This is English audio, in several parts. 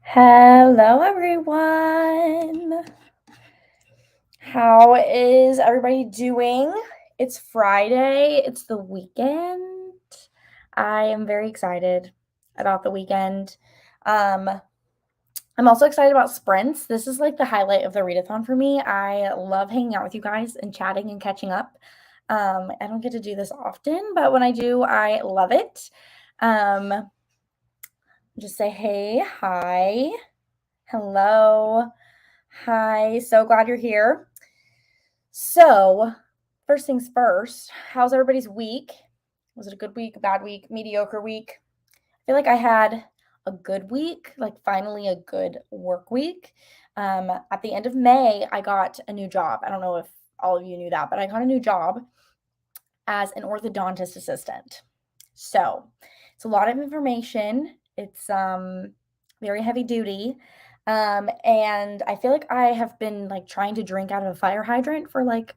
Hello, everyone. How is everybody doing? It's Friday, it's the weekend. I am very excited about the weekend. Um, I'm also excited about sprints. This is like the highlight of the readathon for me. I love hanging out with you guys and chatting and catching up. I don't get to do this often, but when I do, I love it. Um, just say hey, hi, hello. Hi, so glad you're here. So, first things first, how's everybody's week? Was it a good week, a bad week, mediocre week? I feel like I had a good week, like finally a good work week. At the end of May, I got a new job. I don't know if all of you knew that, but I got a new job as an orthodontist assistant. So, it's a lot of information. It's very heavy duty. And I feel like I have been like trying to drink out of a fire hydrant for like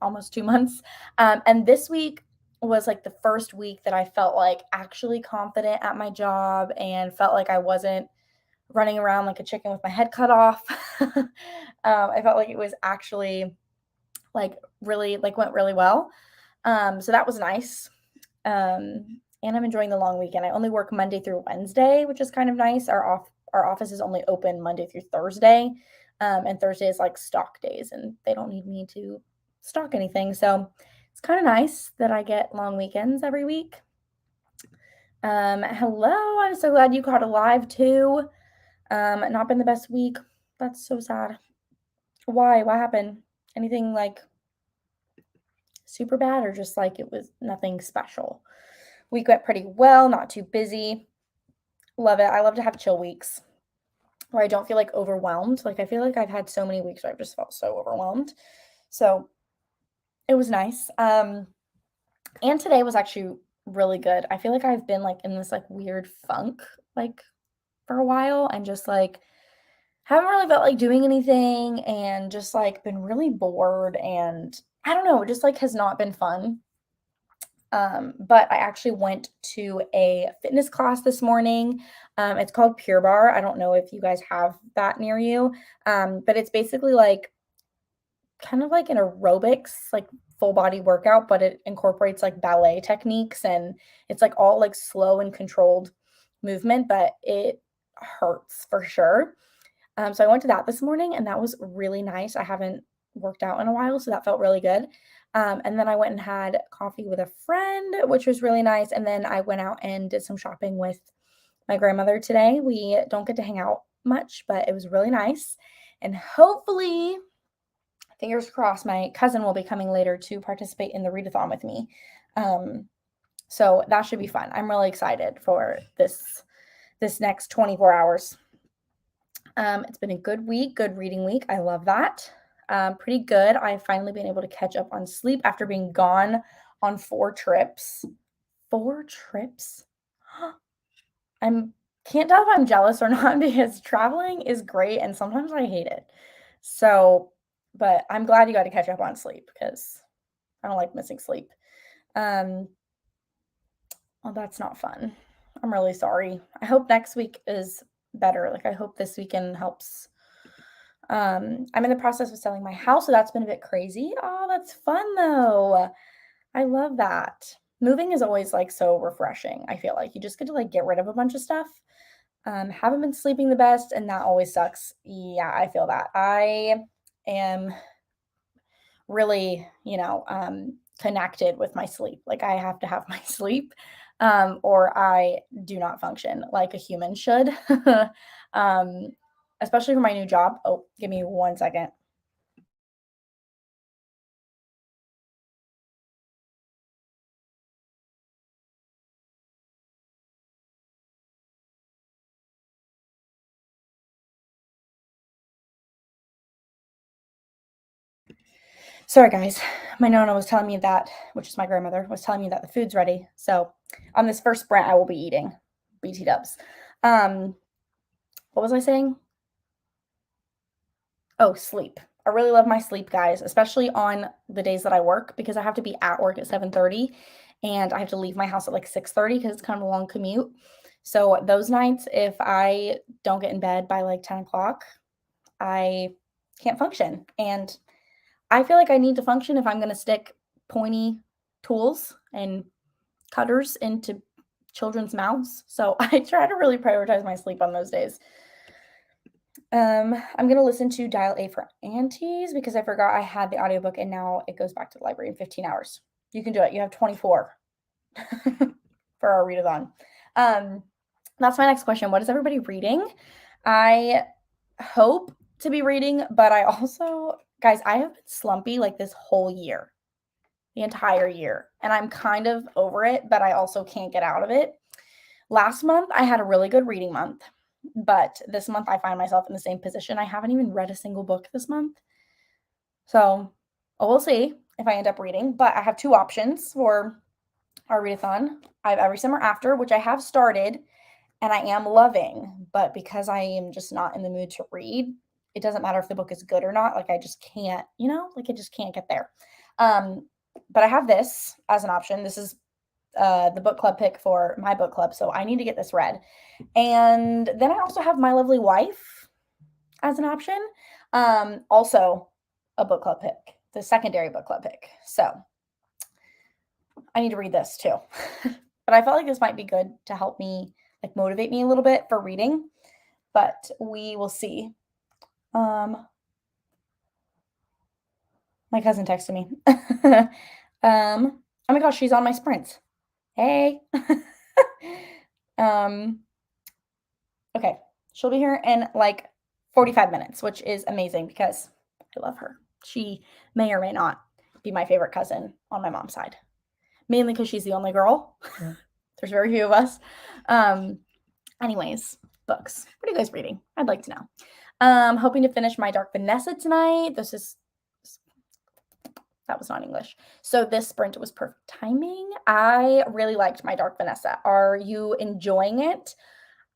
almost 2 months. And this week was like the first week that I felt like actually confident at my job and felt like I wasn't running around like a chicken with my head cut off. I felt like it was actually like really like went really well. So that was nice. And I'm enjoying the long weekend. I only work Monday through Wednesday, which is kind of nice. Our office is only open Monday through Thursday. And Thursday is like stock days and they don't need me to stock anything. So it's kind of nice that I get long weekends every week. Hello, I'm so glad you caught alive too. Not been the best week. That's so sad. Why? What happened? Anything like super bad or just like it was nothing special? Week went pretty well, not too busy. Love it. I love to have chill weeks where I don't feel like overwhelmed. Like I feel like I've had so many weeks where I've just felt so overwhelmed. So it was nice. And today was actually really good. I feel like I've been like in this like weird funk like for a while and just like haven't really felt like doing anything and just like been really bored and I don't know, it just like has not been fun. But I actually went to a fitness class this morning. It's called Pure Bar. I don't know if you guys have that near you, but it's basically like kind of like an aerobics, like full body workout, but it incorporates like ballet techniques and it's like all like slow and controlled movement, but it hurts for sure. So I went to that this morning and that was really nice. I haven't worked out in a while, so that felt really good. And then I went and had coffee with a friend, which was really nice. And then I went out and did some shopping with my grandmother today. We don't get to hang out much, but it was really nice. And hopefully, fingers crossed, my cousin will be coming later to participate in the readathon with me. So that should be fun. I'm really excited for this next 24 hours. It's been a good week, good reading week. I love that. Pretty good. I've finally been able to catch up on sleep after being gone on 4 trips. 4 trips? I'm can't tell if I'm jealous or not because traveling is great and sometimes I hate it. So, but I'm glad you got to catch up on sleep because I don't like missing sleep. Um, well, that's not fun. I'm really sorry. I hope next week is better. Like I hope this weekend helps. I'm in the process of selling my house, so that's been a bit crazy. Oh, that's fun though. I love that. Moving is always like so refreshing. I feel like you just get to like get rid of a bunch of stuff. Haven't been sleeping the best, and that always sucks. Yeah, I feel that. I am really, connected with my sleep. Like I have to have my sleep, or I do not function like a human should. um, Especially for my new job. Oh, give me 1 second. Sorry, guys. My nonna was telling me that, which is my grandmother, was telling me that the food's ready. So on this first sprint, I will be eating BT dubs. What was I saying? Oh, sleep. I really love my sleep, guys, especially on the days that I work because I have to be at work at 7:30 and I have to leave my house at like 6:30 because it's kind of a long commute. So those nights, if I don't get in bed by like 10 o'clock, I can't function. And I feel like I need to function if I'm going to stick pointy tools and cutters into children's mouths. So I try to really prioritize my sleep on those days. I'm going to listen to Dial A for Aunties because I forgot I had the audiobook and now it goes back to the library in 15 hours. You can do it. You have 24 for our readathon. That's my next question. What is everybody reading? I hope to be reading, but I also, guys, I have been slumpy like this whole year, the entire year, and I'm kind of over it, but I also can't get out of it. Last month, I had a really good reading month, but this month I find myself in the same position. I haven't even read a single book this month. So we'll see if I end up reading, but I have two options for our readathon. I have Every Summer After, which I have started and I am loving, but because I am just not in the mood to read, it doesn't matter if the book is good or not. Like I just can't, like I just can't get there. But I have this as an option. This is the book club pick for my book club, so I need to get this read. And then I also have My Lovely Wife as an option. Also a book club pick, the secondary book club pick. So I need to read this too. But I felt like this might be good to help me, like motivate me a little bit for reading, but we will see. My cousin texted me. Oh my gosh, she's on my sprints. Hey. Okay, she'll be here in like 45 minutes, which is amazing because I love her. She may or may not be my favorite cousin on my mom's side, mainly because she's the only girl. There's very few of us. Anyways, books. What are you guys reading? I'd like to know. Hoping to finish my Dark Vanessa tonight. That was not English. So this sprint was perfect timing. I really liked my Dark Vanessa. Are you enjoying it?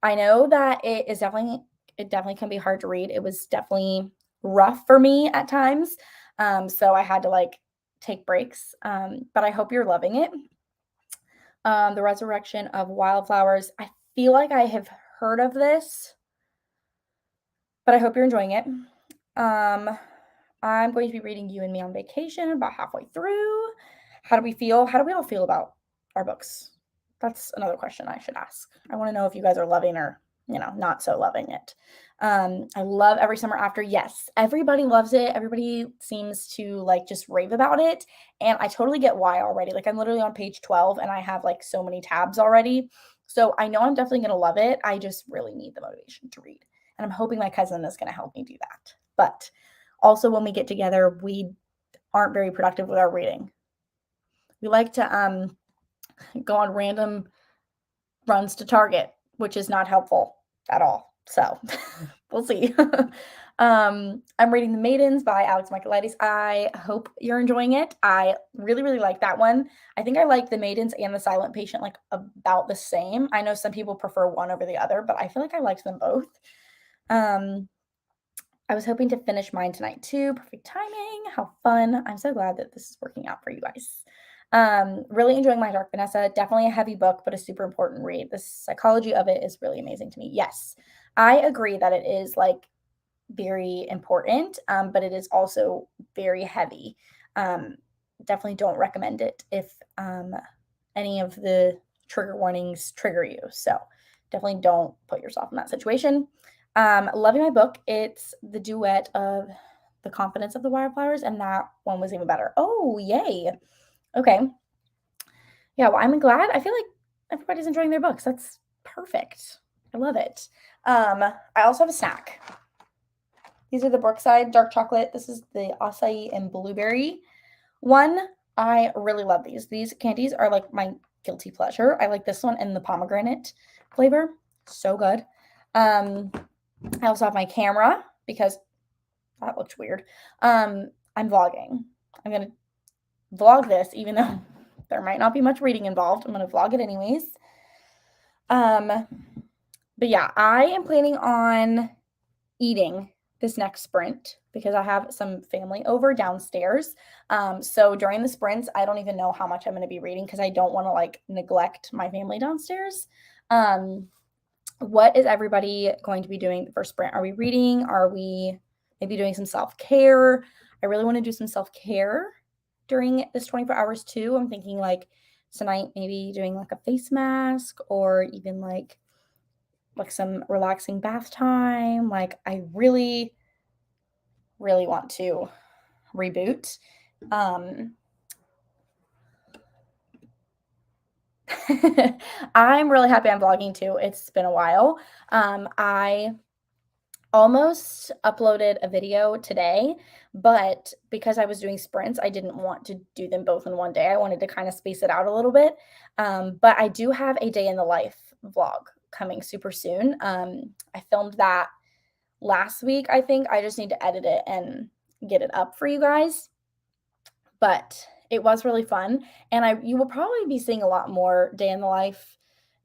I know that it definitely can be hard to read. It was definitely rough for me at times. So I had to like take breaks. But I hope you're loving it. The Resurrection of Wildflowers. I feel like I have heard of this, but I hope you're enjoying it. I'm going to be reading You and Me on Vacation about halfway through. How do we feel? How do we all feel about our books? That's another question I should ask. I want to know if you guys are loving or, not so loving it. I love Every Summer After. Yes, everybody loves it. Everybody seems to like just rave about it. And I totally get why already. Like I'm literally on page 12 and I have like so many tabs already. So I know I'm definitely going to love it. I just really need the motivation to read. And I'm hoping my cousin is going to help me do that. But also when we get together, we aren't very productive with our reading. We like to go on random runs to Target, which is not helpful at all. So we'll see. I'm reading The Maidens by Alex Michaelides. I hope you're enjoying it. I really, really like that one. I think I like The Maidens and The Silent Patient like about the same. I know some people prefer one over the other, but I feel like I liked them both. I was hoping to finish mine tonight too. Perfect timing. How fun. I'm so glad that this is working out for you guys. Really enjoying my Dark Vanessa. Definitely a heavy book, but a super important read. The psychology of it is really amazing to me. Yes, I agree that it is like very important, but it is also very heavy. Definitely don't recommend it if any of the trigger warnings trigger you. So definitely don't put yourself in that situation. Loving my book. It's the duet of The Confidence of the Wildflowers, and that one was even better. Oh, yay. Okay. Yeah, well, I'm glad. I feel like everybody's enjoying their books. That's perfect. I love it. I also have a snack. These are the Brookside dark chocolate. This is the acai and blueberry one. I really love these. These candies are like my guilty pleasure. I like this one and the pomegranate flavor. So good. I also have my camera because that looked weird. I'm vlogging. I'm going to vlog this even though there might not be much reading involved. I'm going to vlog it anyways. But yeah, I am planning on eating this next sprint because I have some family over downstairs. So during the sprints, I don't even know how much I'm going to be reading because I don't want to like neglect my family downstairs. what is everybody going to be doing for sprint? Are we reading? Are we maybe doing some self-care? I really want to do some self-care during this 24 hours too. I'm thinking like tonight maybe doing like a face mask or even like some relaxing bath time. Like I really want to reboot. I'm really happy I'm vlogging too. It's been a while. I almost uploaded a video today, but because I was doing sprints, I didn't want to do them both in one day. I wanted to kind of space it out a little bit. But I do have a day in the life vlog coming super soon. I filmed that last week, I think. I just need to edit it and get it up for you guys. But it was really fun, and you will probably be seeing a lot more day in the life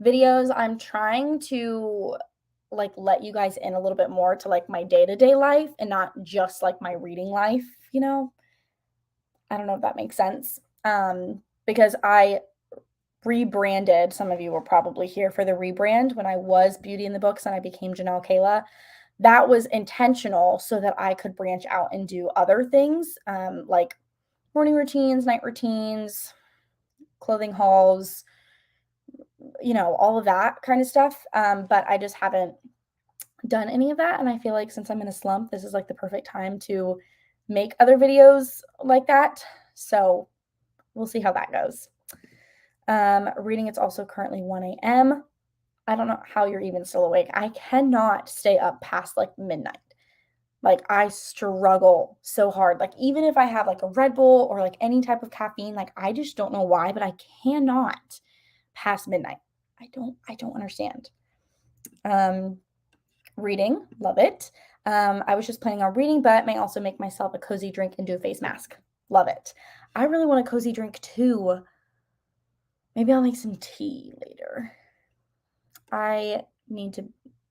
videos. I'm trying to like let you guys in a little bit more to like my day-to-day life and not just like my reading life, you know? I don't know if that makes sense. Because I rebranded, some of you were probably here for the rebrand when I was Beauty in the Books and I became Janellekaylaa. That was intentional so that I could branch out and do other things, like morning routines, night routines, clothing hauls, you know, all of that kind of stuff. But I just haven't done any of that. And I feel like since I'm in a slump, this is like the perfect time to make other videos like that. So we'll see how that goes. Reading, it's also currently 1 a.m. I don't know how you're even still awake. I cannot stay up past like midnight. Like I struggle so hard. Like even if I have like a Red Bull or like any type of caffeine, like I just don't know why, but I cannot past midnight. I don't understand. Reading, love it. I was just planning on reading, but may also make myself a cozy drink and do a face mask. Love it. I really want a cozy drink too. Maybe I'll make some tea later. I need to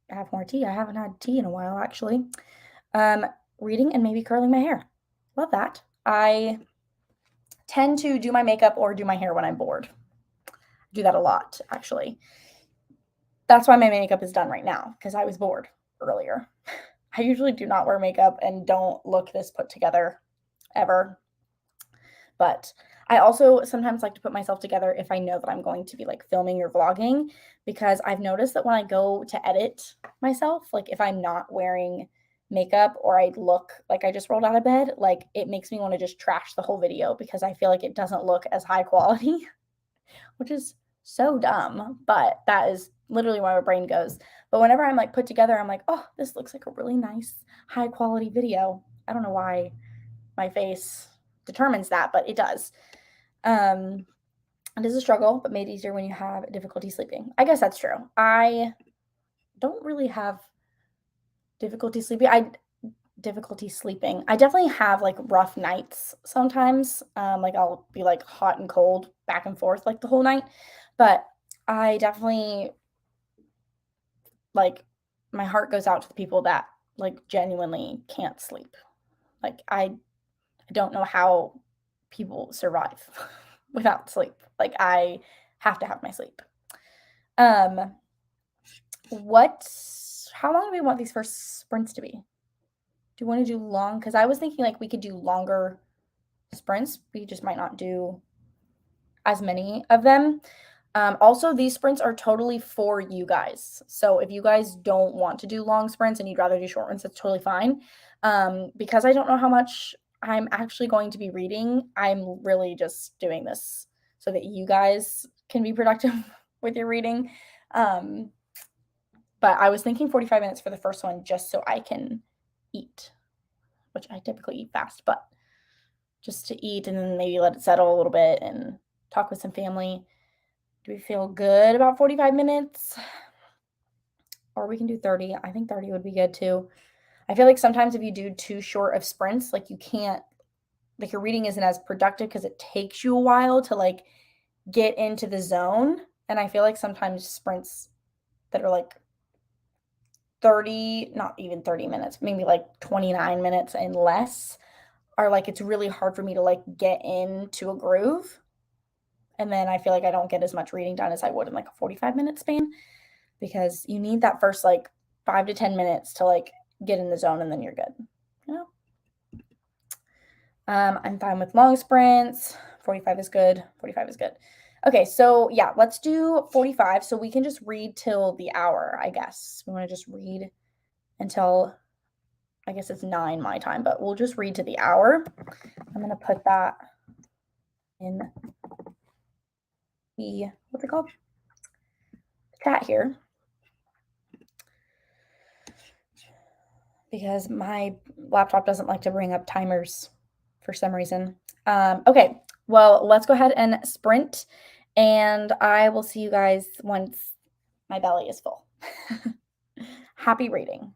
have more tea. I haven't had tea in a while, actually. Reading and maybe curling my hair. Love that. I tend to do my makeup or do my hair when I'm bored. Do that a lot, actually. That's why my makeup is done right now, because I was bored earlier. I usually do not wear makeup and don't look this put together ever. But I also sometimes like to put myself together if I know that I'm going to be like filming or vlogging, because I've noticed that when I go to edit myself, like if I'm not wearing makeup or I look like I just rolled out of bed, like it makes me want to just trash the whole video because I feel like it doesn't look as high quality, which is so dumb, but that is literally where my brain goes. But whenever I'm like put together, I'm like, oh, this looks like a really nice high quality video. I don't know why my face determines that, but it does. It is a struggle, but made easier when you have difficulty sleeping. I guess that's true. I don't really have difficulty sleeping. I definitely have like rough nights sometimes. Like I'll be like hot and cold back and forth like the whole night. But I definitely like my heart goes out to the people that like genuinely can't sleep. Like I don't know how people survive without sleep. Like I have to have my sleep. How long do we want these first sprints to be? Do you want to do long? Because I was thinking like we could do longer sprints. We just might not do as many of them. Also, these sprints are totally for you guys. So if you guys don't want to do long sprints and you'd rather do short ones, that's totally fine. Because I don't know how much I'm actually going to be reading, I'm really just doing this so that you guys can be productive with your reading. But I was thinking 45 minutes for the first one just so I can eat, which I typically eat fast, but just to eat and then maybe let it settle a little bit and talk with some family. Do we feel good about 45 minutes? Or we can do 30. I think 30 would be good too. I feel like sometimes if you do too short of sprints, like you can't, like your reading isn't as productive because it takes you a while to like get into the zone. And I feel like sometimes sprints that are like 30, not even 30 minutes, maybe like 29 minutes and less are like, it's really hard for me to like get into a groove. And then I feel like I don't get as much reading done as I would in like a 45-minute span because you need that first like 5 to 10 minutes to like get in the zone and then you're good. You know? I'm fine with long sprints. 45 is good. 45 is good. Okay, so yeah, let's do 45 so we can just read till the hour, I guess. We want to just read until, I guess it's 9 my time, but we'll just read to the hour. I'm going to put that in the, what's it called? Chat here. Because my laptop doesn't like to bring up timers for some reason. Okay, well, let's go ahead and sprint, and I will see you guys once my belly is full. Happy reading.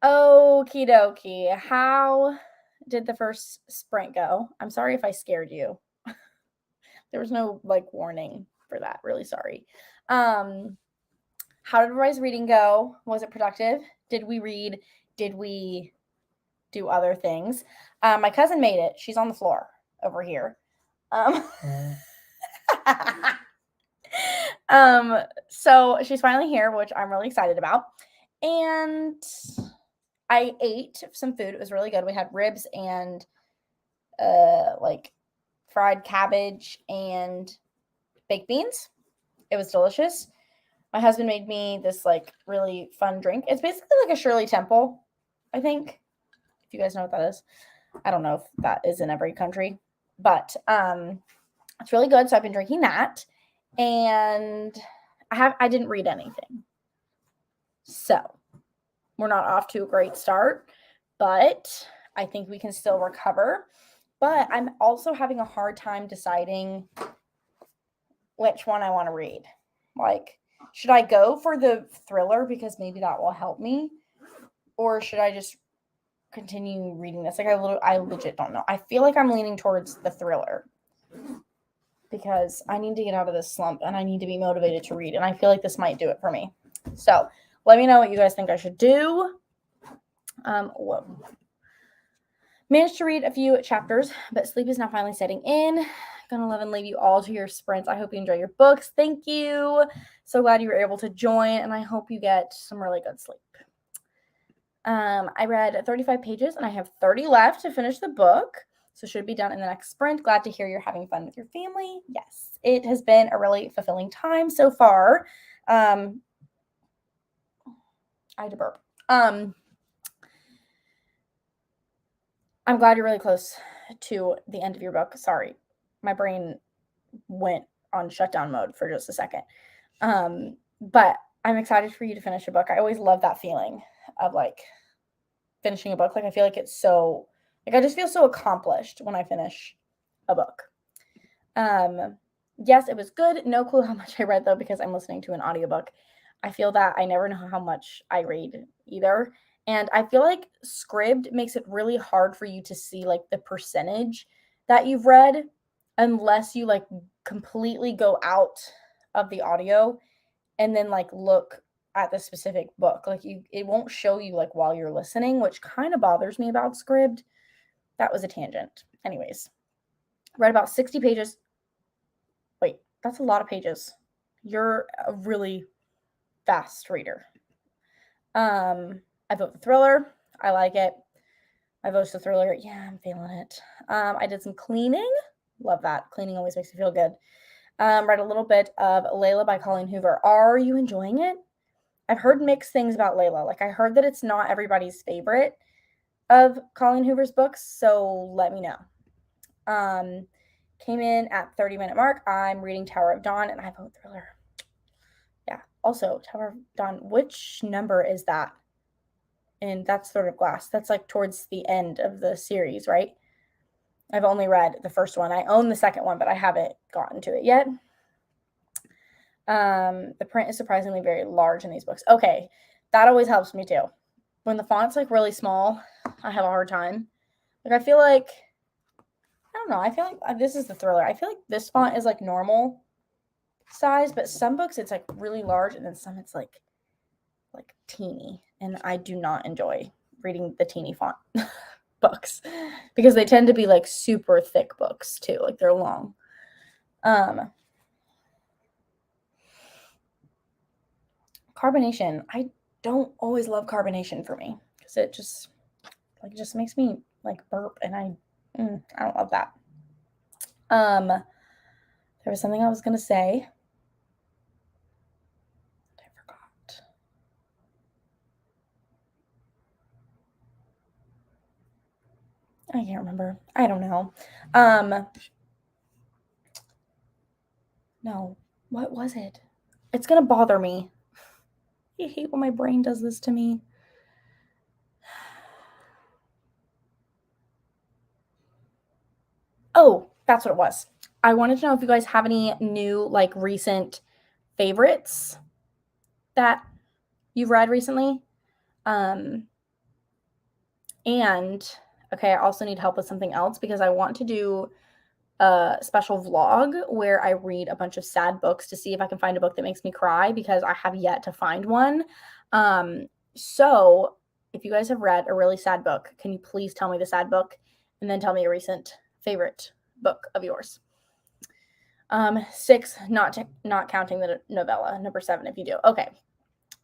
Okie dokie. How did the first sprint go? I'm sorry if I scared you. There was no like warning for that. Really sorry. How did everybody's reading go? Was it productive? Did we read? Did we do other things? My cousin made it. She's on the floor over here. So she's finally here, which I'm really excited about. And I ate some food. It was really good. We had ribs and like fried cabbage and baked beans. It was delicious. My husband made me this like really fun drink. It's basically like a Shirley Temple, I think. If you guys know what that is. I don't know if that is in every country, but it's really good. So I've been drinking that, and I didn't read anything. So we're not off to a great start, but I think we can still recover. But I'm also having a hard time deciding which one I want to read. Like, should I go for the thriller because maybe that will help me? Or should I just continue reading this? Like, I legit don't know. I feel like I'm leaning towards the thriller because I need to get out of this slump and I need to be motivated to read. And I feel like this might do it for me. So let me know what you guys think I should do. Whoa. Managed to read a few chapters, but sleep is now finally setting in. Gonna love and leave you all to your sprints. I hope you enjoy your books. Thank you. So glad you were able to join, and I hope you get some really good sleep. I read 35 pages, and I have 30 left to finish the book, so should be done in the next sprint. Glad to hear you're having fun with your family. Yes, it has been a really fulfilling time so far. I had to burp. I'm glad you're really close to the end of your book. Sorry, my brain went on shutdown mode for just a second. But I'm excited for you to finish a book. I always love that feeling of like finishing a book. Like I feel like it's so, like I just feel so accomplished when I finish a book. Yes, it was good. No clue how much I read though, because I'm listening to an audiobook. I feel that I never know how much I read either. And I feel like Scribd makes it really hard for you to see like the percentage that you've read unless you like completely go out of the audio and then like look at the specific book. Like it won't show you like while you're listening, which kind of bothers me about Scribd. That was a tangent. Anyways, read about 60 pages. Wait, that's a lot of pages. You're a really fast reader. I vote the thriller. I like it. I vote the thriller. Yeah, I'm feeling it. I did some cleaning. Love that. Cleaning always makes me feel good. Read a little bit of Layla by Colleen Hoover. Are you enjoying it? I've heard mixed things about Layla. Like I heard that it's not everybody's favorite of Colleen Hoover's books, so let me know. Came in at 30-minute mark. I'm reading Tower of Dawn, and I vote thriller. Yeah. Also, Tower of Dawn. Which number is that? And that's Sword of Glass. That's like towards the end of the series, right? I've only read the first one. I own the second one, but I haven't gotten to it yet. The print is surprisingly very large in these books. Okay, that always helps me too. When the font's like really small, I have a hard time. Like I feel like, I don't know, I feel like this is the thriller. I feel like this font is like normal size, but some books it's like really large and then some it's like teeny, and I do not enjoy reading the teeny font books because they tend to be like super thick books too, like they're long. Carbonation. I don't always love carbonation for me because it just makes me like burp, and I don't love that. There was something I was gonna say. I forgot. I can't remember. I don't know. No. What was it? It's gonna bother me. I hate when my brain does this to me. Oh, that's what it was. I wanted to know if you guys have any new, like, recent favorites that you've read recently. And, okay, I also need help with something else because I want to do a special vlog where I read a bunch of sad books to see if I can find a book that makes me cry because I have yet to find one. So if you guys have read a really sad book, can you please tell me the sad book and then tell me a recent favorite book of yours? 6, not counting the novella. Number 7, if you do. Okay,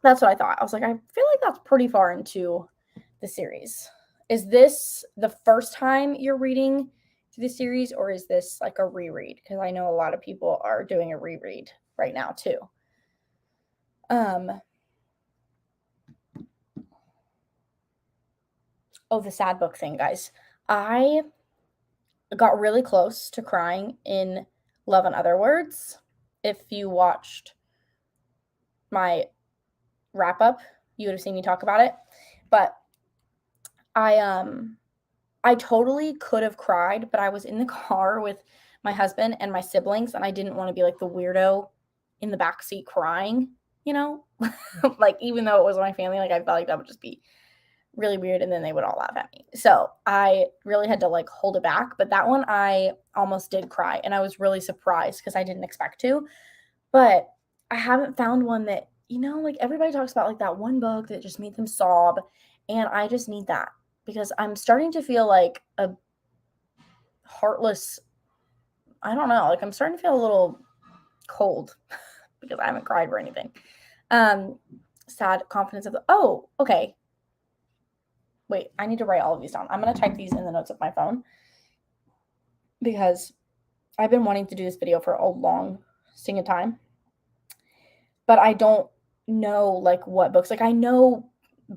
that's what I thought. I was like, I feel like that's pretty far into the series. Is this the first time you're reading through the series, or is this like a reread? Because I know a lot of people are doing a reread right now too. Oh, the sad book thing, guys. I got really close to crying in Love and Other Words. If you watched my wrap up, you would have seen me talk about it. But I totally could have cried, but I was in the car with my husband and my siblings, and I didn't want to be like the weirdo in the back seat crying, you know? Like, even though it was my family, like, I felt like that would just be really weird, and then they would all laugh at me. So I really had to like hold it back. But that one, I almost did cry, and I was really surprised because I didn't expect to. But I haven't found one that, like everybody talks about like that one book that just made them sob, and I just need that because I'm starting to feel like a heartless, I don't know, like I'm starting to feel a little cold because I haven't cried or anything. Sad confidence of okay. Wait, I need to write all of these down. I'm going to type these in the notes of my phone because I've been wanting to do this video for a long sting of time, but I don't know like what books. Like I know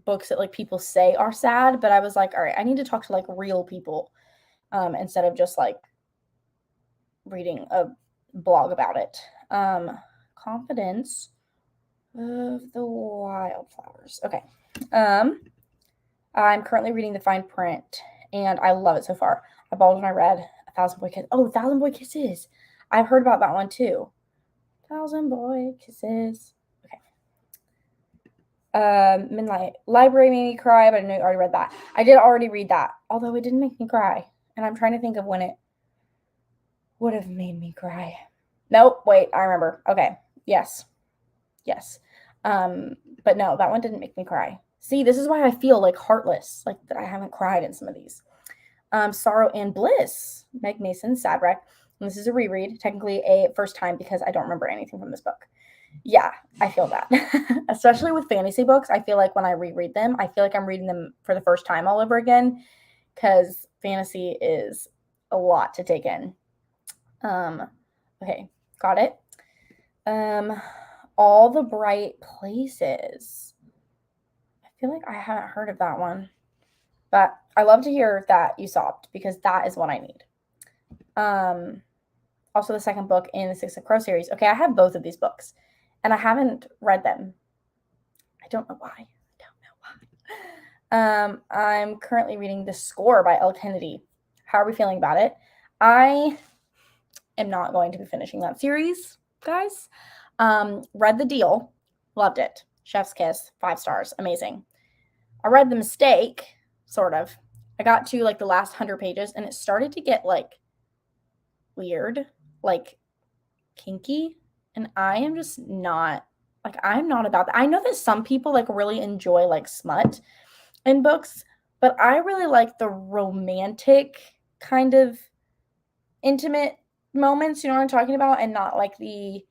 books that like people say are sad, but I was like, all right, I need to talk to like real people instead of just like reading a blog about it. Confidence of the Wildflowers. Okay. I'm currently reading the fine print, and I love it so far. I bawled when I read A Thousand Boy Kisses. Oh, Thousand Boy Kisses. I've heard about that one too. Thousand Boy Kisses. Okay. Midnight Library made me cry, but I know you already read that. I did already read that, although it didn't make me cry. And I'm trying to think of when it would have made me cry. Nope, wait, I remember. Okay. Yes. But no, that one didn't make me cry. See, this is why I feel like heartless, like that I haven't cried in some of these. Sorrow and Bliss, Meg Mason, Sad Wreck. And this is a reread, technically a first time because I don't remember anything from this book. Yeah, I feel that. Especially with fantasy books, I feel like when I reread them, I feel like I'm reading them for the first time all over again because fantasy is a lot to take in. Okay, got it. All the Bright Places. I feel like I haven't heard of that one, but I love to hear that you sobbed because that is what I need. Also the second book in the Six of Crows series. Okay, I have both of these books, and I haven't read them. I don't know why. I'm currently reading The Score by Elle Kennedy. How are we feeling about it? I am not going to be finishing that series, guys. Read The Deal, loved it. Chef's Kiss, 5 stars, amazing. I read The Mistake, sort of. I got to like the last 100 pages, and it started to get like weird, like kinky, and I am just not like I'm not about that. I know that some people like really enjoy like smut in books, but I really like the romantic kind of intimate moments, you know what I'm talking about, and not like the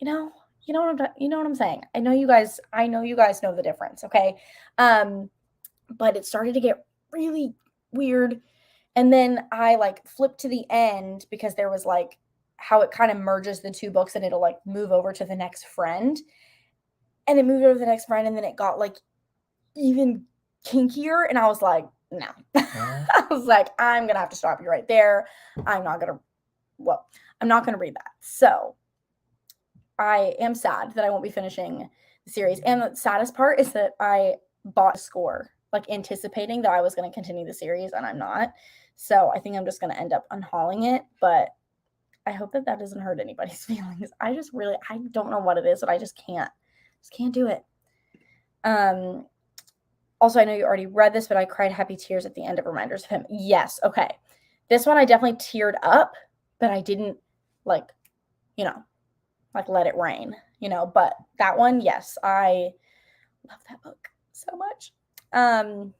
you know what I'm saying. I know you guys know the difference, okay? But it started to get really weird, and then I like flipped to the end because there was like how it kind of merges the two books and it'll like move over to the next friend. And it moved over to the next friend, and then it got like even kinkier, and I was like, no. I was like, I'm gonna have to stop you right there. I'm not gonna read that. So I am sad that I won't be finishing the series. And the saddest part is that I bought a Score, like anticipating that I was going to continue the series, and I'm not. So I think I'm just going to end up unhauling it, but I hope that doesn't hurt anybody's feelings. I don't know what it is, but I just can't do it. Also, I know you already read this, but I cried happy tears at the end of Reminders of Him. Yes, okay. This one I definitely teared up, but I didn't, like, you know, like let it rain, but that one, yes, I love that book so much. I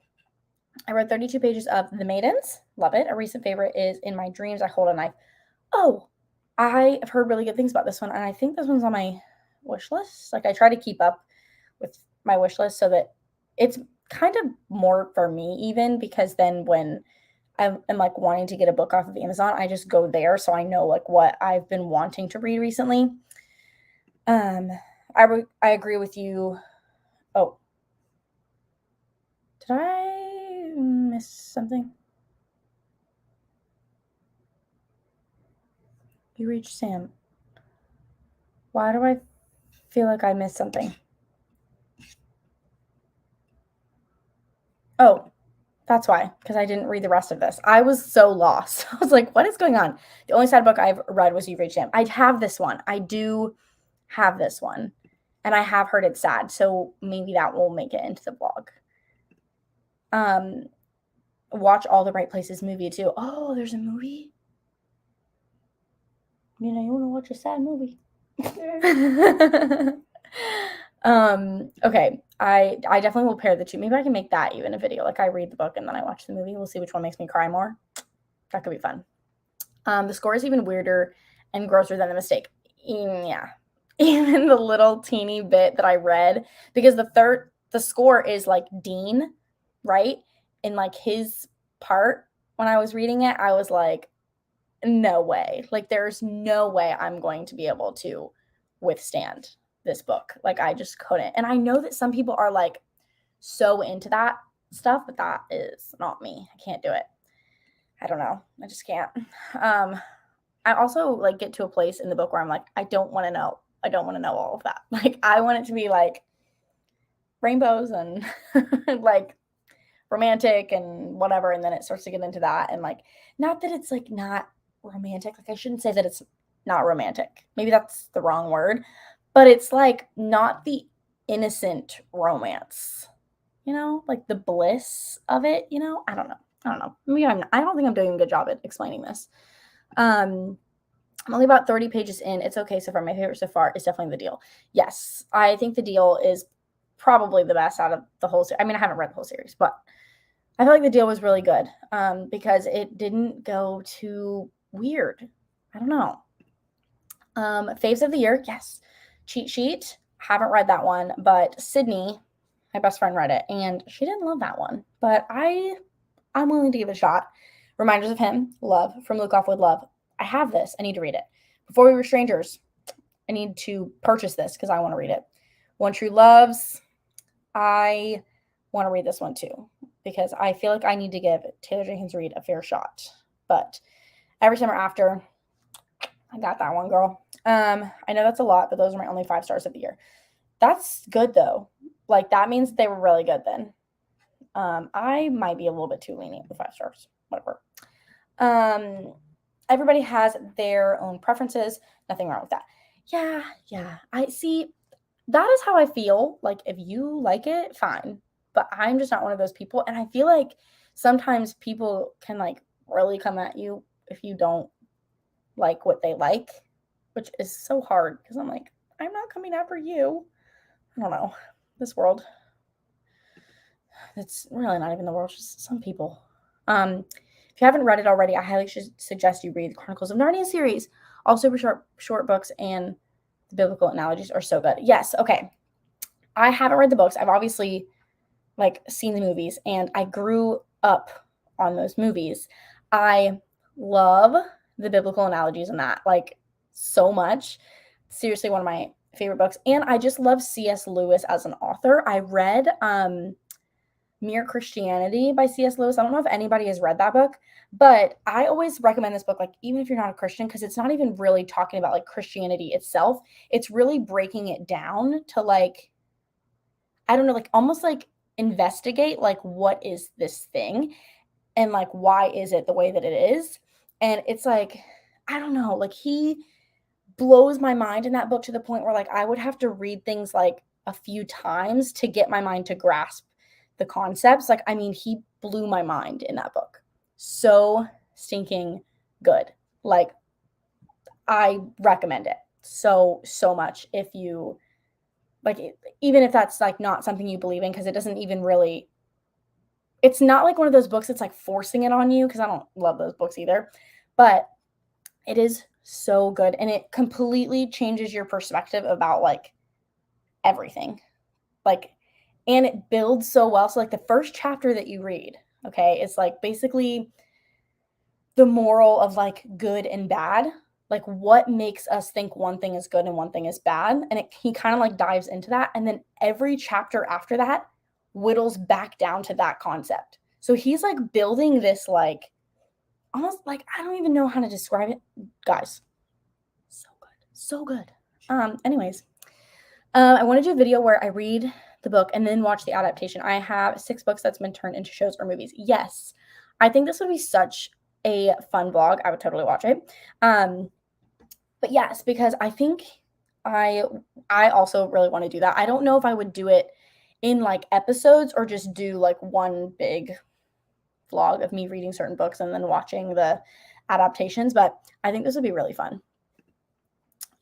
read 32 pages of The Maidens. Love it. A recent favorite is In My Dreams, I Hold a Knife. Oh, I have heard really good things about this one, and I think this one's on my wish list. Like, I try to keep up with my wish list so that it's kind of more for me, even, because then when I'm like wanting to get a book off of Amazon, I just go there so I know like what I've been wanting to read recently. I agree with you. Oh, did I miss something? You reached Sam. Why do I feel like I missed something? Oh, that's why, because I didn't read the rest of this. I was so lost. I was like, what is going on? The only sad book I've read was You Reached Sam. I have this one. I do have this one. And I have heard it's sad, so maybe that will make it into the vlog. Watch All the Right Places movie too. Oh, there's a movie? You want to watch a sad movie. Okay. I definitely will pair the two. Maybe I can make that even a video. Like I read the book and then I watch the movie. We'll see which one makes me cry more. That could be fun. The score is even weirder and grosser than the mistake. Yeah. Even the little teeny bit that I read, because the score is like Dean, right? In like his part when I was reading it, I was like, no way. Like there's no way I'm going to be able to withstand this book. Like I just couldn't. And I know that some people are like so into that stuff, but that is not me. I can't do it. I don't know. I just can't. I also like get to a place in the book where I'm like, I don't want to know. I don't want to know all of that. Like I want it to be like rainbows and like romantic and whatever. And then it starts to get into that. And like, not that it's like not romantic. Like I shouldn't say that it's not romantic. Maybe that's the wrong word, but it's like not the innocent romance, like the bliss of it, I don't know. Maybe I don't think I'm doing a good job at explaining this. I'm only about 30 pages in. It's okay so far. My favorite so far is definitely The Deal. Yes, I think The Deal is probably the best out of the whole series. I mean, I haven't read the whole series, but I feel like The Deal was really good because it didn't go too weird. I don't know. Faves of the Year, yes. Cheat Sheet, haven't read that one, but Sydney, my best friend, read it, and she didn't love that one, but I'm willing to give it a shot. Reminders of Him, love. From Luke Off with Love. I have this. I need to read it. Before We Were Strangers, I need to purchase this because I want to read it. One True Loves, I want to read this one too because I feel like I need to give Taylor Jenkins Reid a fair shot. But Every Summer After, I got that one, girl. I know that's a lot, but those are my only 5 stars of the year. That's good though. Like that means they were really good then. I might be a little bit too lenient with 5 stars. Whatever. Everybody has their own preferences. Nothing wrong with that. Yeah. I see. That is how I feel. Like if you like it, fine. But I'm just not one of those people. And I feel like sometimes people can like really come at you if you don't like what they like, which is so hard because I'm like, I'm not coming after you. I don't know. This world. It's really not even the world, just some people. If you haven't read it already, I highly suggest you read the Chronicles of Narnia series. All super short books and the biblical analogies are so good. Yes, okay. I haven't read the books. I've obviously like seen the movies and I grew up on those movies. I love the biblical analogies in that like so much. Seriously, one of my favorite books. And I just love C.S. Lewis as an author. I read Mere Christianity by C.S. Lewis. I don't know if anybody has read that book, but I always recommend this book, like even if you're not a Christian, because it's not even really talking about like Christianity itself. It's really breaking it down to like, I don't know, like almost like investigate like what is this thing and like why is it the way that it is. And it's like, I don't know, like he blows my mind in that book to the point where like I would have to read things like a few times to get my mind to grasp the concepts, like, I mean, he blew my mind in that book. So stinking good. Like, I recommend it so much if you like it, even if that's like not something you believe in, because it doesn't even really, it's not like one of those books that's like forcing it on you, because I don't love those books either, but it is so good and it completely changes your perspective about like everything. Like, and it builds so well. So like the first chapter that you read, okay, it's like basically the moral of like good and bad, like what makes us think one thing is good and one thing is bad. And he kind of like dives into that. And then every chapter after that whittles back down to that concept. So he's like building this like almost like, I don't even know how to describe it. Guys, so good. So good. Anyways, I want to do a video where I read the book and then watch the adaptation. I have 6 books that's been turned into shows or movies. Yes. I think this would be such a fun vlog. I would totally watch it. But yes, because I think I also really want to do that. I don't know if I would do it in like episodes or just do like one big vlog of me reading certain books and then watching the adaptations, but I think this would be really fun.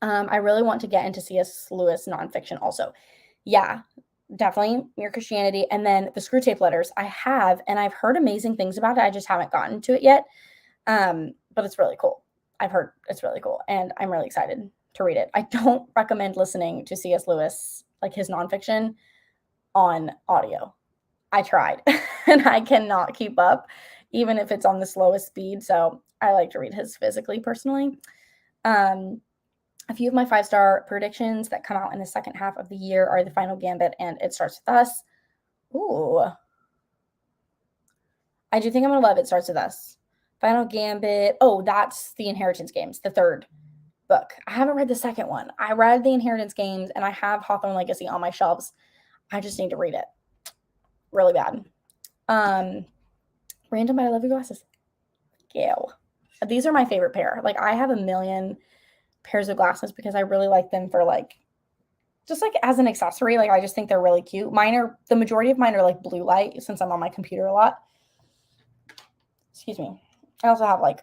I really want to get into C.S. Lewis nonfiction also. Yeah, definitely Mere Christianity. And then the Screw Tape Letters I have, and I've heard amazing things about it. I just haven't gotten to it yet. But it's really cool. I've heard it's really cool, and I'm really excited to read it. I don't recommend listening to C.S. Lewis, like his nonfiction, on audio. I tried, and I cannot keep up, even if it's on the slowest speed. So I like to read his physically, personally. A few of my 5-star predictions that come out in the second half of the year are The Final Gambit and It Starts With Us. Ooh. I do think I'm going to love It Starts With Us. Final Gambit. Oh, that's The Inheritance Games, the 3rd book. I haven't read the 2nd one. I read The Inheritance Games, and I have Hawthorne Legacy on my shelves. I just need to read it really bad. Random, but I love your glasses. Gail. These are my favorite pair. Like, I have a million pairs of glasses because I really like them for like just like as an accessory. Like, I just think they're really cute. The majority of mine are like blue light since I'm on my computer a lot. Excuse me. I also have like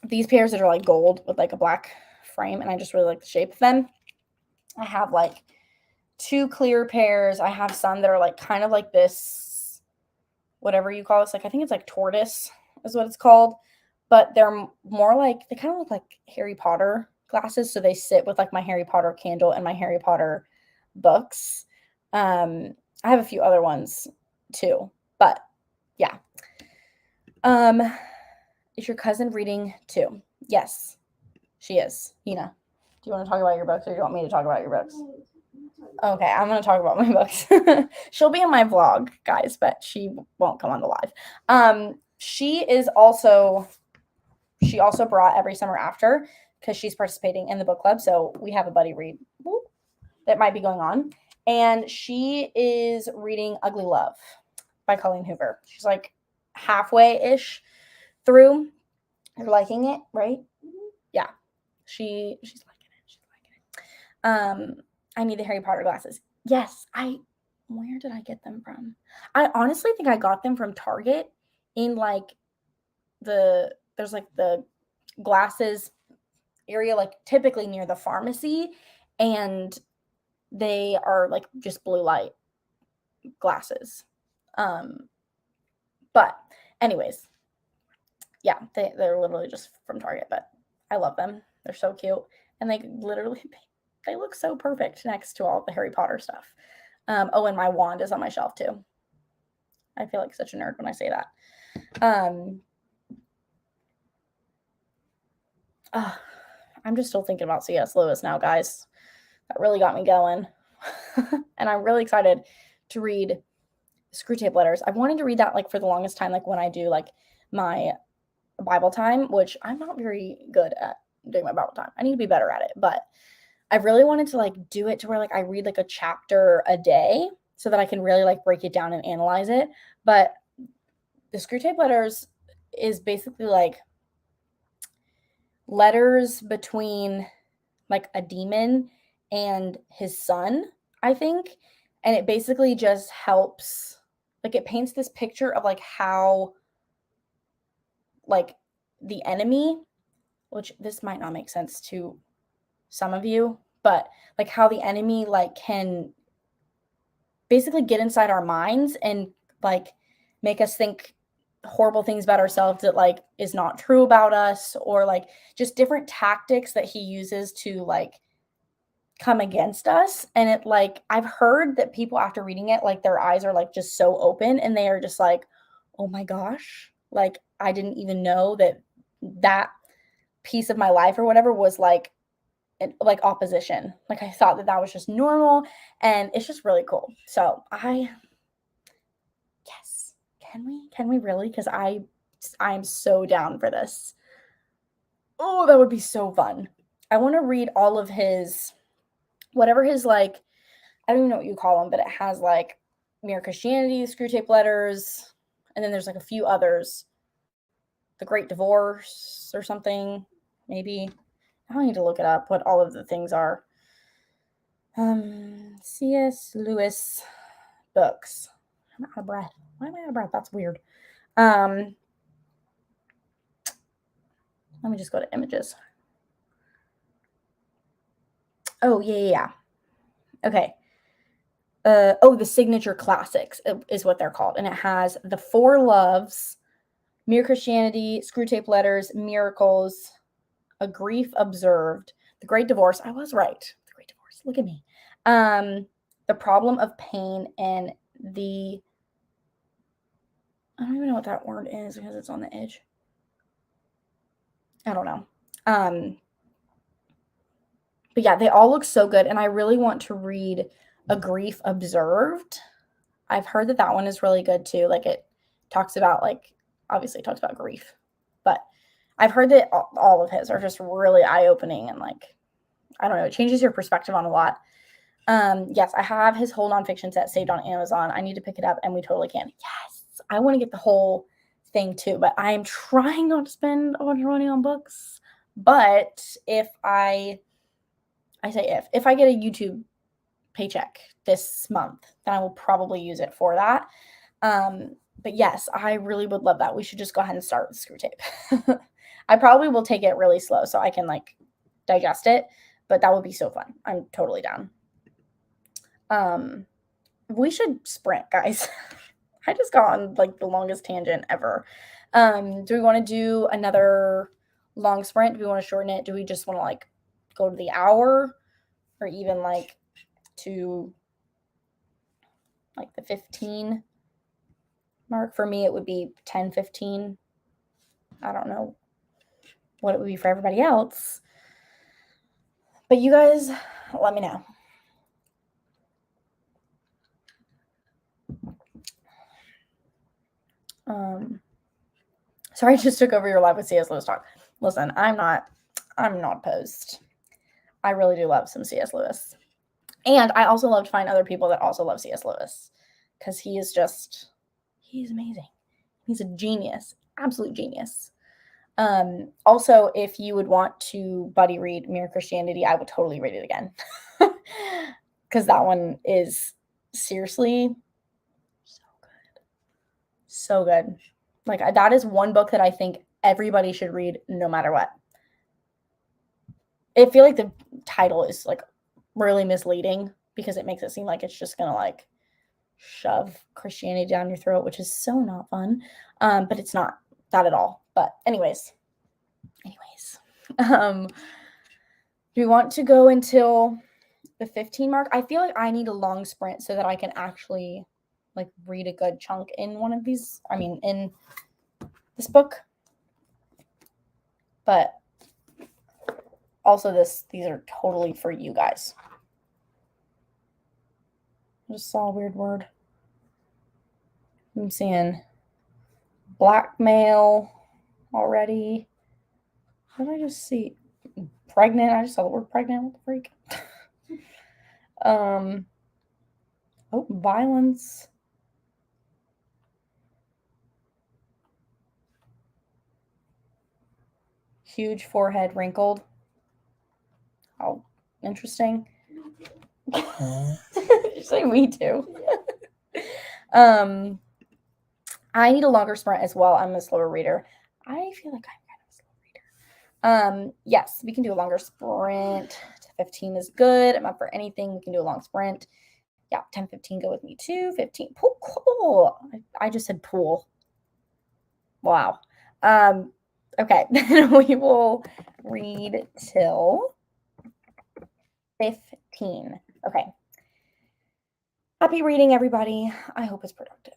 these pairs that are like gold with like a black frame, and I just really like the shape of them. I have like 2 clear pairs. I have some that are like kind of like this, whatever you call this. Like, I think it's like tortoise is what it's called, but they're more like, they kind of look like Harry Potter glasses. So they sit with like my Harry Potter candle and my Harry Potter books. I have a few other ones too, but yeah. Is your cousin reading too? Yes, she is. Hina, do you want to talk about your books, or do you want me to talk about your books? Okay, I'm going to talk about my books. She'll be in my vlog, guys, but she won't come on the live. She also brought Every Summer After because she's participating in the book club. So we have a buddy read that might be going on. And she is reading Ugly Love by Colleen Hoover. She's like halfway-ish through. You're liking it, right? Yeah. She's liking it. She's liking it. I need the Harry Potter glasses. Yes, where did I get them from? I honestly think I got them from Target in like there's like the glasses area, like typically near the pharmacy, and they are like just blue light glasses. But anyways, yeah, they're literally just from Target, but I love them. They're so cute, and they literally they look so perfect next to all the Harry Potter stuff. Oh, and my wand is on my shelf too. I feel like such a nerd when I say that. I'm just still thinking about C.S. Lewis now, guys. That really got me going. And I'm really excited to read Screw Tape Letters. I've wanted to read that like for the longest time, like when I do like my Bible time, which I'm not very good at doing my Bible time. I need to be better at it, but I really wanted to like do it to where like I read like a chapter a day so that I can really like break it down and analyze it. But the Screw Tape Letters is basically like letters between like a demon and his son, I think. And it basically just helps like it paints this picture of like how like the enemy, which this might not make sense to some of you, but like how the enemy like can basically get inside our minds and like make us think horrible things about ourselves that like is not true about us, or like just different tactics that he uses to like come against us. And it like I've heard that people after reading it, like their eyes are like just so open and they are just like, oh my gosh, like I didn't even know that that piece of my life or whatever was like opposition. Like I thought that that was just normal, and it's just really cool. So yes, can we really? Because I'm so down for this. Oh, that would be so fun. I want to read all of his, whatever his like, I don't even know what you call them, but it has like Mere Christianity, Screw Tape Letters, and then there's like a few others. The Great Divorce or something, maybe. I don't need to look it up what all of the things are. C.S. Lewis books. I'm out of breath. Why am I out of breath? That's weird. Let me just go to images. Oh, yeah. Okay. The Signature Classics is what they're called. And it has The Four Loves, Mere Christianity, Screw Tape Letters, Miracles, A Grief Observed, The Great Divorce. I was right. The Great Divorce. Look at me. The Problem of Pain, and the, I don't even know what that word is because it's on the edge. I don't know. But yeah, they all look so good, and I really want to read A Grief Observed. I've heard that that one is really good too. Like it talks about like, obviously it talks about grief, but I've heard that all of his are just really eye-opening and like, I don't know, it changes your perspective on a lot. Yes, I have his whole nonfiction set saved on Amazon. I need to pick it up, and we totally can. Yes, I want to get the whole thing too, but I am trying not to spend a bunch of money on books. But if I get a YouTube paycheck this month, then I will probably use it for that. But yes, I really would love that. We should just go ahead and start with Screw Tape. I probably will take it really slow so I can like digest it, but that would be so fun. I'm totally down. We should sprint, guys. I just got on like the longest tangent ever. Do we want to do another long sprint? Do we want to shorten it? Do we just want to like go to the hour, or even like to like the 15 mark? For me, it would be 10-15. I don't know what it would be for everybody else, but you guys let me know. Sorry, I just took over your live with C.S. Lewis talk. Listen, I'm not opposed. I really do love some C.S. Lewis. And I also love to find other people that also love C.S. Lewis, because he's amazing. He's a genius, absolute genius. Also, if you would want to buddy read Mere Christianity, I would totally read it again. Because that one is seriously so good. So good. Like, that is one book that I think everybody should read no matter what. I feel like the title is like really misleading because it makes it seem like it's just gonna like shove Christianity down your throat, which is so not fun. But it's not that at all. But anyways, do we want to go until the 15 mark? I feel like I need a long sprint so that I can actually like read a good chunk in one of these. I mean, in this book. But also these are totally for you guys. I just saw a weird word. I'm seeing blackmail already. What did I just see? Pregnant. I just saw the word pregnant. What the freak? Violence. Huge forehead wrinkled. Oh, interesting. You're saying me too. I need a longer sprint as well. I'm a slower reader. I feel like I'm kind of a slow reader. Yes, we can do a longer sprint. 15 is good. I'm up for anything. We can do a long sprint. Yeah, 10, 15 go with me too. 15, pool, cool. I just said pool. Wow. Okay, then we will read till 15. Okay. Happy reading, everybody. I hope it's productive.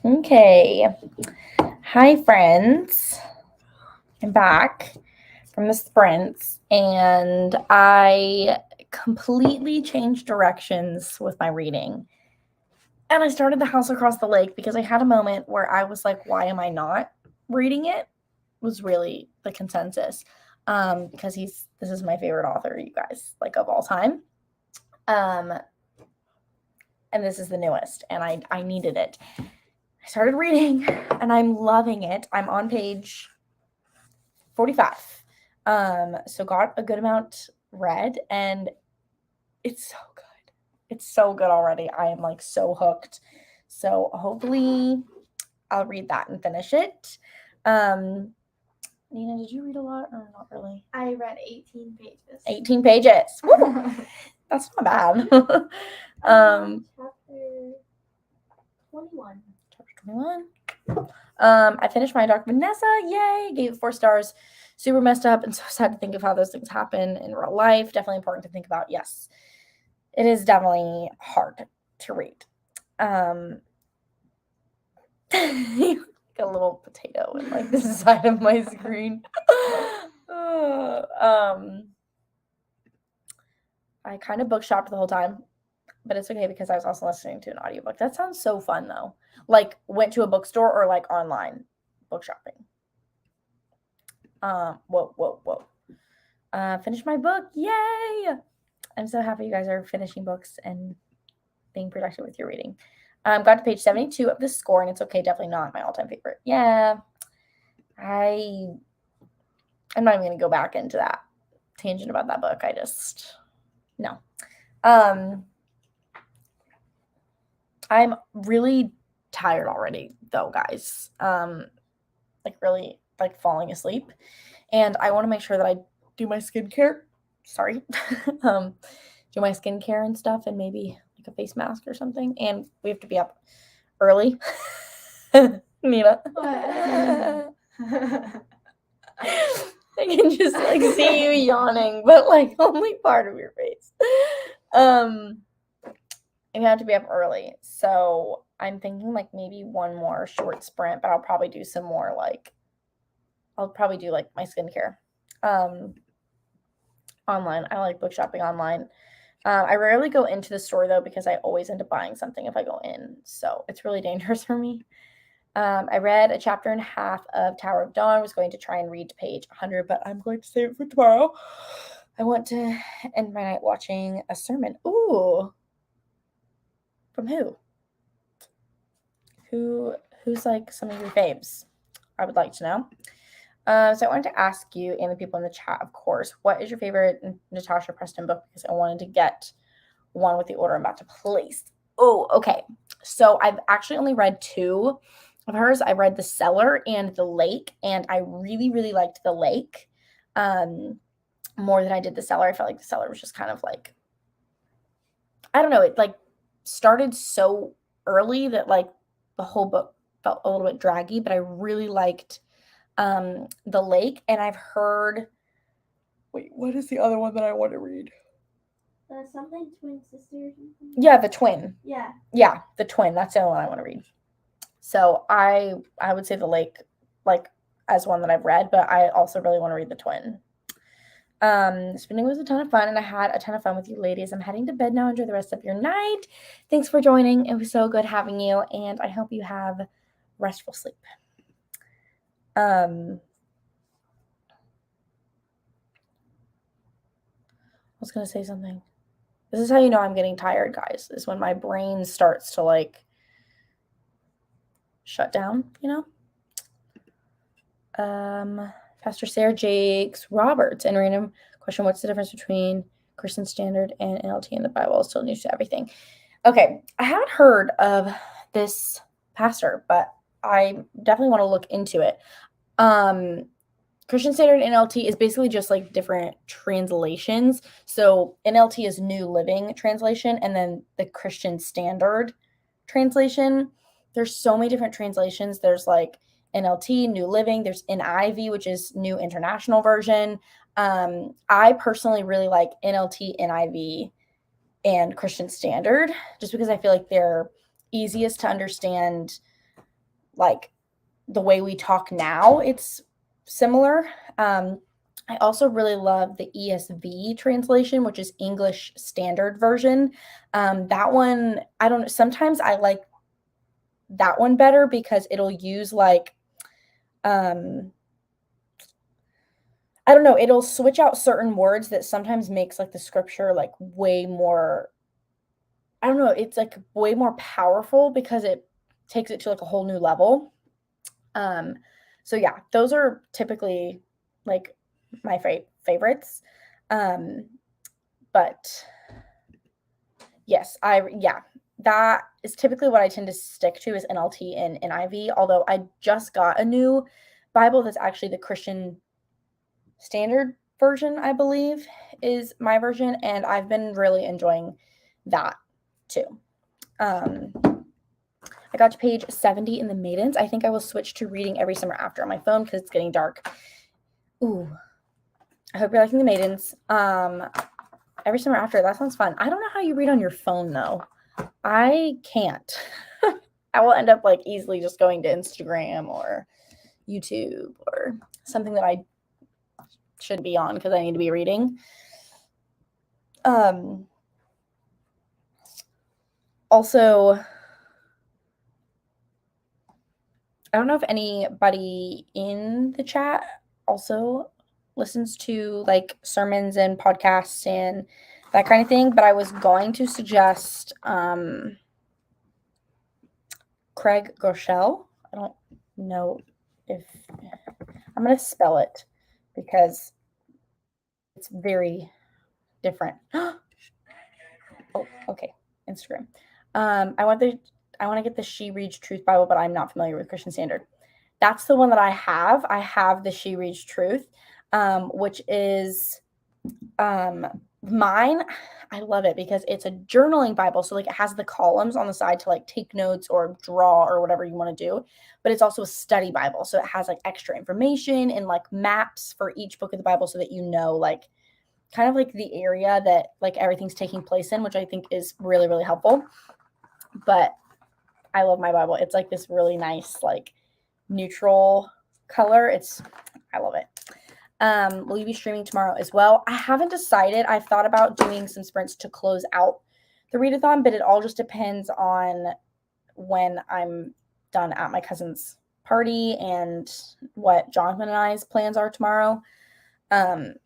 Okay. Hi, friends. I'm back from the sprints, and I completely changed directions with my reading. And I started The House Across the Lake because I had a moment where I was like, why am I not reading it? Was really the consensus. Because this is my favorite author, you guys, like of all time. And this is the newest, and I needed it. I started reading, and I'm loving it. I'm on page 45. So got a good amount read, and it's so good. It's so good already. I am like so hooked. So hopefully I'll read that and finish it. Nina, did you read a lot or not really? I read 18 pages. 18 pages. Woo! That's not bad. Chapter 21. Chapter 21. I finished my Dr. Vanessa. Yay! Gave it 4 stars. Super messed up and so sad to think of how those things happen in real life. Definitely important to think about. Yes. It is definitely hard to read. A little potato in like the side of my screen. I kind of bookshopped the whole time, but it's okay because I was also listening to an audiobook. That sounds so fun though. Like went to a bookstore or like online book shopping. Whoa. Finished my book. Yay! I'm so happy you guys are finishing books and being productive with your reading. Got to page 72 of the score, and it's okay, definitely not my all-time favorite. Yeah. I'm not even going to go back into that tangent about that book. No. I'm really tired already, though, guys. Like really like falling asleep, and I want to make sure that I do my skincare. Sorry. Do my skincare and stuff, and maybe like a face mask or something. And we have to be up early. Nina. I can just like see you yawning, but like only part of your face. I have to be up early, so I'm thinking like maybe one more short sprint, but I'll probably do some more like I'll probably do like my skincare online. I like book shopping online. I rarely go into the store though because I always end up buying something if I go in, so it's really dangerous for me. I read a chapter and a half of Tower of Dawn. I was going to try and read to page 100, but I'm going to save it for tomorrow. I want to end my night watching a sermon. Ooh. From who? Who's like some of your faves? I would like to know. So I wanted to ask you and the people in the chat, of course, what is your favorite Natasha Preston book? Because I wanted to get one with the order I'm about to place. Oh, okay. So I've actually only read 2 of hers. I read The Cellar and The Lake, and I really, really liked The Lake more than I did The Cellar. I felt like The Cellar was just kind of like, I don't know, it like started so early that like the whole book felt a little bit draggy, but I really liked The Lake, and I've heard, wait, what is the other one that I want to read? Something twin sister or something? Yeah, The Twin. Yeah, The Twin. That's the only one I want to read. So I would say The Lake, like as one that I've read, but I also really want to read The Twin. Spinning was a ton of fun, and I had a ton of fun with you ladies. I'm heading to bed now. Enjoy the rest of your night. Thanks for joining. It was so good having you, and I hope you have restful sleep. I was gonna say something. This is how you know I'm getting tired, guys, is when my brain starts to like shut down, you know? Pastor Sarah Jakes Roberts, and random question, what's the difference between Christian Standard and NLT in the Bible? Still news to everything. Okay, I haven't heard of this pastor, but I definitely want to look into it. Christian Standard and NLT is basically just like different translations. So NLT is New Living Translation, and then the Christian Standard translation. There's so many different translations. There's like NLT, New Living. There's NIV, which is New International Version. I personally really like NLT, NIV, and Christian Standard, just because I feel like they're easiest to understand like the way we talk now, it's similar. I also really love the ESV translation, which is English Standard Version. That one, I don't know, sometimes I like that one better because it'll use like, I don't know, it'll switch out certain words that sometimes makes like the scripture like way more, I don't know, it's like way more powerful because it takes it to like a whole new level. So yeah, those are typically like my favorites. But yes, that is typically what I tend to stick to is NLT and NIV, although I just got a new Bible that's actually the Christian Standard Version, I believe, is my version, and I've been really enjoying that too. I got to page 70 in the Maidens. I think I will switch to reading Every Summer After on my phone because it's getting dark. Ooh. I hope you're liking the Maidens. Every Summer After, that sounds fun. I don't know how you read on your phone, though. I can't. I will end up like easily just going to Instagram or YouTube or something that I should be on because I need to be reading. Also, I don't know if anybody in the chat also listens to like sermons and podcasts and that kind of thing, but I was going to suggest Craig Groeschel. I don't know if I'm going to spell it because it's very different. Oh, okay. Instagram. I want to get the She Reads Truth Bible, but I'm not familiar with Christian Standard. That's the one that I have. I have the She Reads Truth, which is mine. I love it because it's a journaling Bible. So like it has the columns on the side to like take notes or draw or whatever you want to do. But it's also a study Bible. So it has like extra information and like maps for each book of the Bible so that you know like kind of like the area that like everything's taking place in, which I think is really, really helpful. But I love my Bible. It's like this really nice, like neutral color. I love it. Will you be streaming tomorrow as well? I haven't decided. I've thought about doing some sprints to close out the readathon, but it all just depends on when I'm done at my cousin's party and what Jonathan and I's plans are tomorrow. But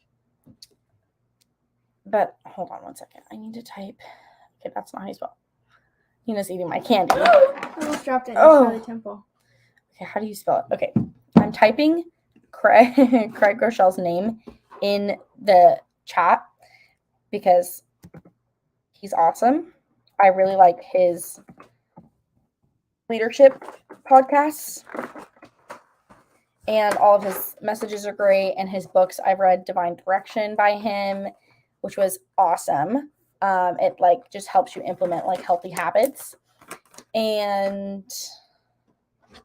hold on one second. I need to type. Okay, that's not how you spell. Nina's eating my candy. I almost dropped it in Charlie Temple. Okay, how do you spell it? Okay, I'm typing Craig Groeschel's name in the chat because he's awesome. I really like his leadership podcasts, and all of his messages are great. And his books, I've read Divine Direction by him, which was awesome. It like just helps you implement like healthy habits. And I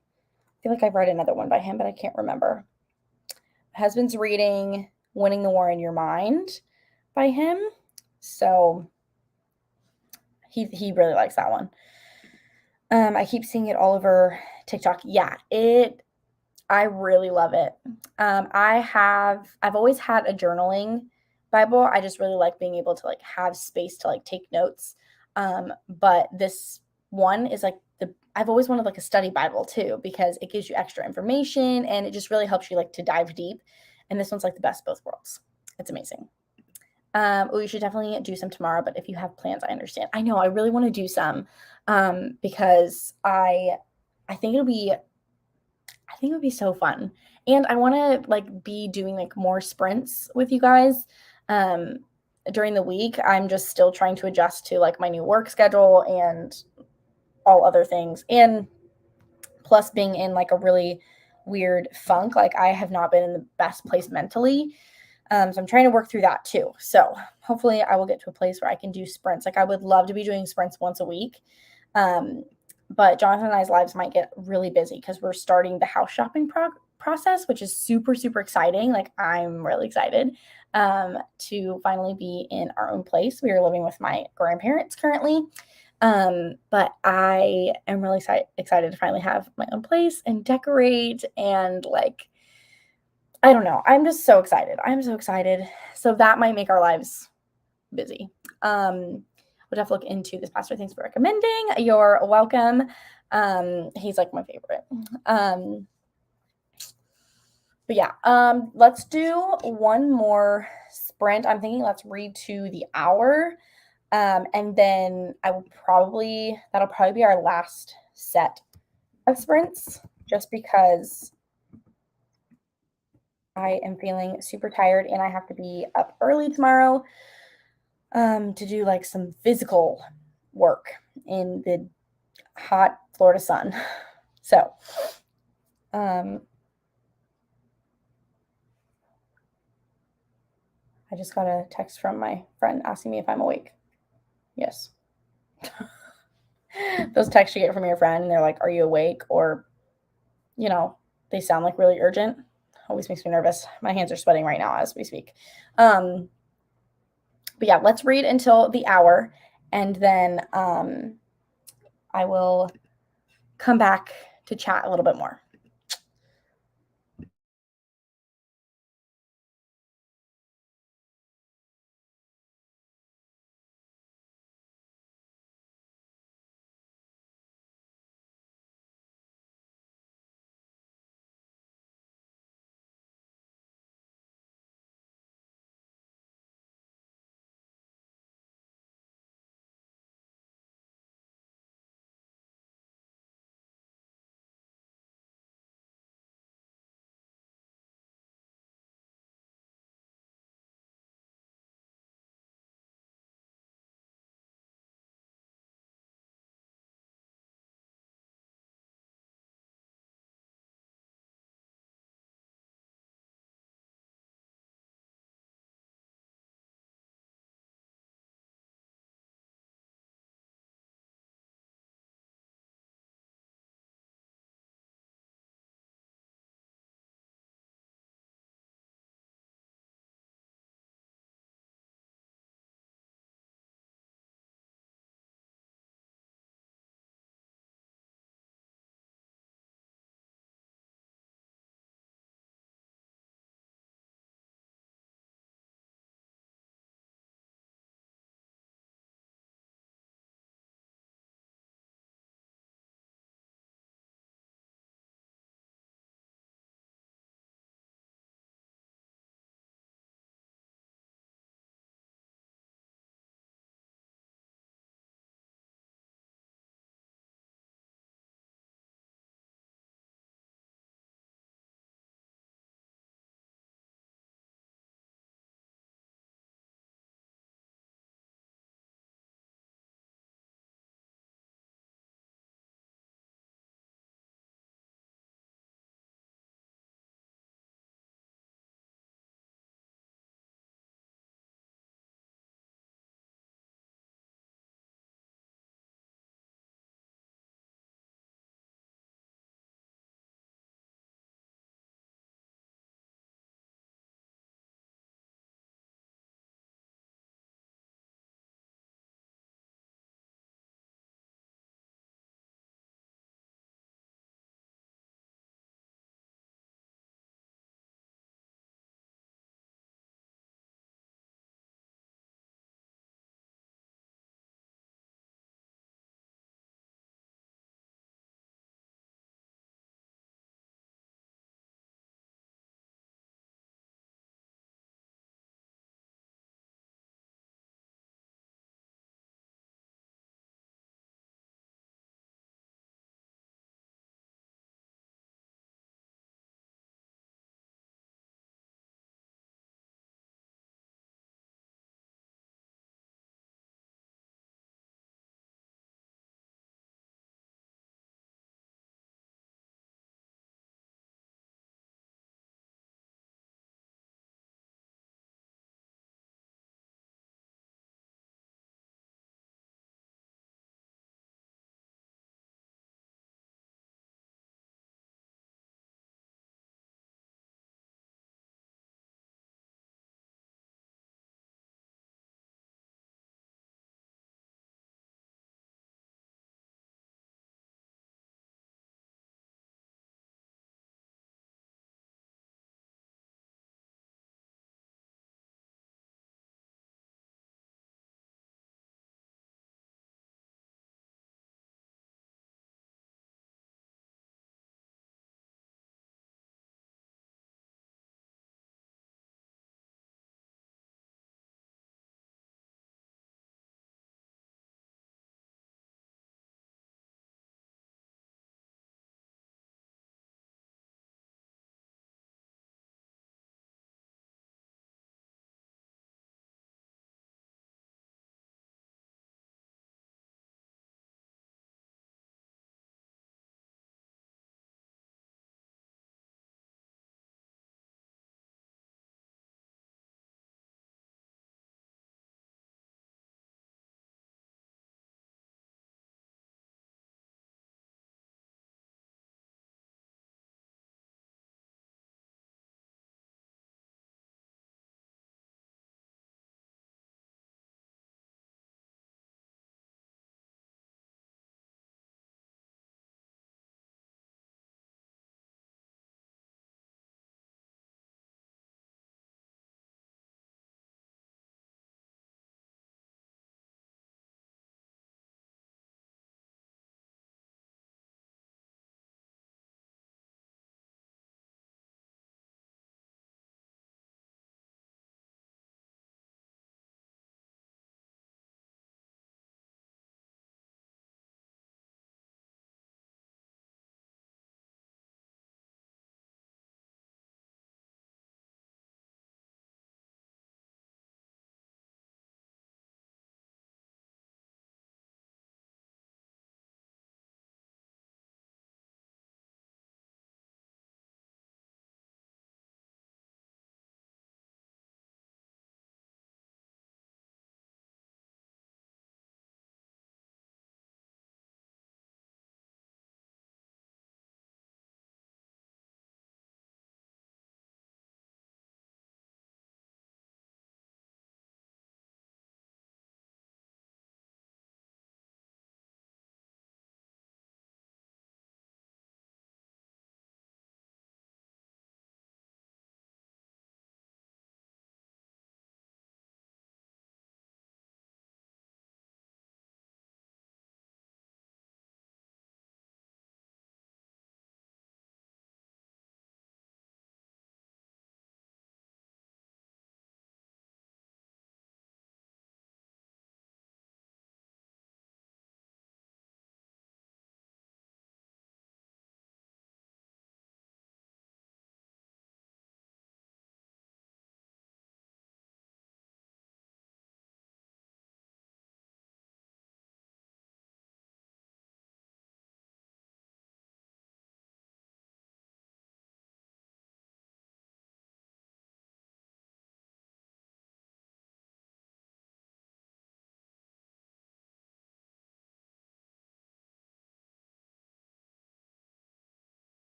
feel like I've read another one by him, but I can't remember. My husband's reading Winning the War in Your Mind by him. So he really likes that one. I keep seeing it all over TikTok. Yeah, I really love it. I've always had a journaling Bible. I just really like being able to like have space to like take notes. But this one is like I've always wanted like a study Bible too, because it gives you extra information and it just really helps you like to dive deep. And this one's like the best of both worlds. It's amazing. You should definitely do some tomorrow, but if you have plans, I understand. I know I really want to do some because I think it would be so fun. And I want to like be doing like more sprints with you guys during the week. I'm just still trying to adjust to like my new work schedule and all other things. And plus being in like a really weird funk, like I have not been in the best place mentally. So I'm trying to work through that too. So hopefully I will get to a place where I can do sprints. Like I would love to be doing sprints once a week. But Jonathan and I's lives might get really busy because we're starting the house shopping process, which is super, super exciting. Like I'm really excited to finally be in our own place. We are living with my grandparents currently. But I am really excited to finally have my own place and decorate and like, I don't know. I'm just so excited. I'm so excited. So that might make our lives busy. We'll have to look into this pastor. Thanks for recommending. You're welcome. He's like my favorite. But yeah, let's do one more sprint. I'm thinking let's read to the hour. And then that'll probably be our last set of sprints, just because I am feeling super tired and I have to be up early tomorrow to do like some physical work in the hot Florida sun. So, I just got a text from my friend asking me if I'm awake. Yes. Those texts you get from your friend and they're like, "Are you awake?" Or, they sound like really urgent. Always makes me nervous. My hands are sweating right now as we speak. But yeah, let's read until the hour, and then I will come back to chat a little bit more.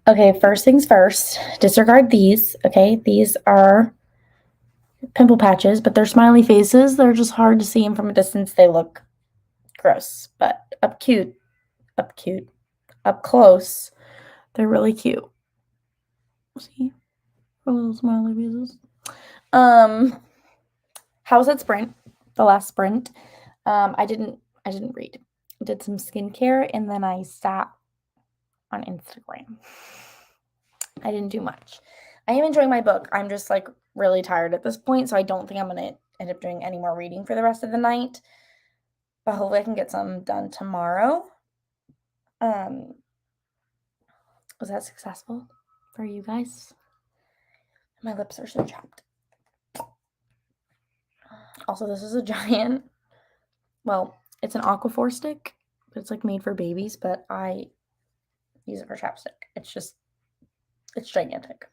Okay, first things first, disregard these, okay? These are pimple patches, but they're smiley faces. They're just hard to see, and from a distance they look gross, but up close, they're really cute. See? Little smiley faces. How was that sprint? The last sprint. I didn't read. I did some skincare and then I sat on Instagram. I didn't do much. I am enjoying my book. I'm just like really tired at this point, so I don't think I'm gonna end up doing any more reading for the rest of the night. But hopefully I can get some done tomorrow. Was that successful for you guys? My lips are so chapped. Also, this is a giant, well, it's an Aquaphor stick, but it's like made for babies, but I use it for chapstick. It's gigantic.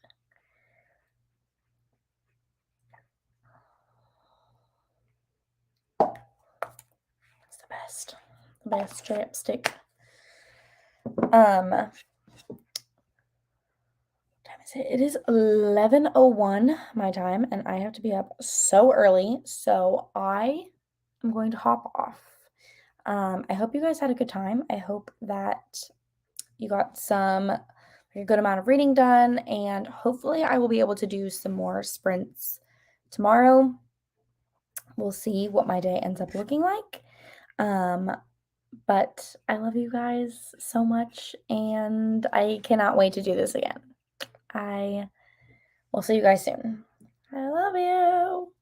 It's the best chapstick. What time is it? It is 11:01 my time, and I have to be up so early, so I am going to hop off. I hope you guys had a good time. I hope that you got a good amount of reading done, and hopefully I will be able to do some more sprints tomorrow. We'll see what my day ends up looking like. But I love you guys so much, and I cannot wait to do this again. I will see you guys soon. I love you.